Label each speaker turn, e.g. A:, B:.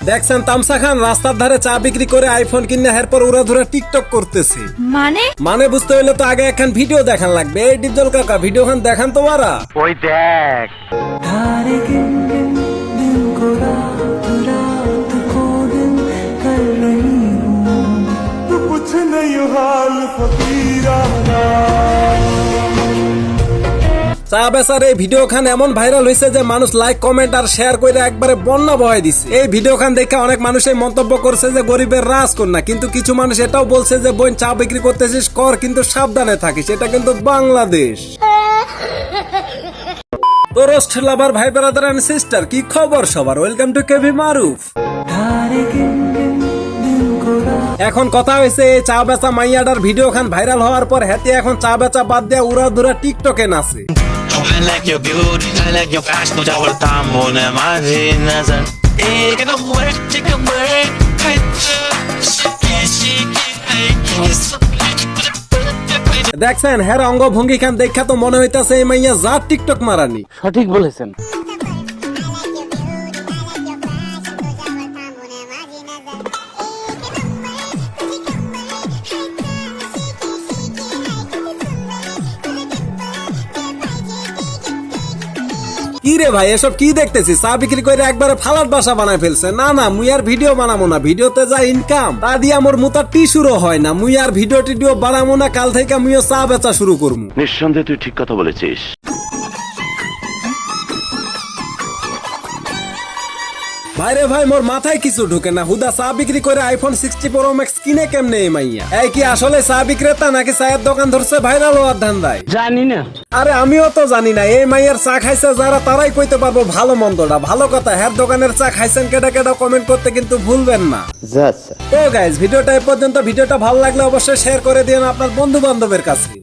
A: দেখছেন তামসা খান রাস্তার ধারে চা বিক্রি করে আইফোন কিনে এরপর উড়া ধরে টিকটক করতেছে। মানে বুঝতে হইলে তো আগে একখান ভিডিও দেখান লাগবে। এই ডিপজল কাকা ভিডিও খান দেখান তোমারা।
B: ওই দেখ
A: চা বেচার এই ভিডিও খান এমন ভাইরাল হয়েছে যে মানুষ লাইক কমেন্ট আর শেয়ার করে একবারে বন্যা বহাই দিচ্ছে। এই ভিডিও খান দেখে অনেক মানুষ এই মন্তব্য করছে যে গরিবের রাজকন্যা, কিন্তু কিছু মানুষ এটাও বলছে যে বোন চা বিক্রি করতেছিস কর, কিন্তু সাবধানে থাকিস, এটা কিন্তু বাংলাদেশ। তো রোস্ট লাভার ভাই ব্রাদার এন্ড সিস্টার, কি খবর সবার? ওয়েলকাম টু কেভি মারুফ। এখন কথা হয়েছে এই চা বেচা মাইয়াটার ভিডিও খান ভাইরাল হওয়ার পর হাতে এখন চা বেচা বাদ দিয়ে উড়া ধুরা টিকটকে নাচে।
C: I like your beauty, I like your fashion, तुझ्या वरता मोने माझी नजर एक नंबर चिकन बर्ड
A: দেখছেন হ্যার অঙ্গ ভঙ্গি খান দেখা তো মনে হইতাছে এই মাইয়া যা টিকটক মারানি।
B: সঠিক বলেছেন।
A: কি রে ভাই এসব কি দেখতেছি? চা বিক্রি করে একবারে ফালাট বাসা বানায় ফেলছে। না না, মুই আর ভিডিও বানাবো না, ভিডিওতে যা ইনকাম তা দিয়ে আমার মুতা টিস্যুরও হয় না। মুই আর ভিডিও টিডিও বানাবো না, কাল থেকে মুইও চা বেচা শুরু করবো।
D: নিঃসন্দেহে তুই ঠিক কথা বলেছিস।
A: ভাইরে ভাই মোর মাথায় কিছু ঢুকে না, হুদা চা বিক্রি করে আইফোন 60 প্রো ম্যাক্স কিনে কেমনে এই মাইয়া? এই কি আসলে চা বিক্রেতা নাকি চায়ের দোকান ধরছে ভাইরাল হওয়ার ধান্দায়?
B: জানি না।
A: আরে আমিও তো জানি না। এই মাইয়ার চা খাইছে যারা তারাই কইতে পারবো ভালো মন্দটা। ভালো কথা, হ্যার দোকানের চা খাইছেন কেডা কেডা কমেন্ট করতে কিন্তু ভুলবেন না। তো গাইস ভিডিওটা এই পর্যন্ত। ভিডিওটা ভালো লাগলে অবশ্যই শেয়ার করে দিন আপনার বন্ধু বান্ধবের কাছে।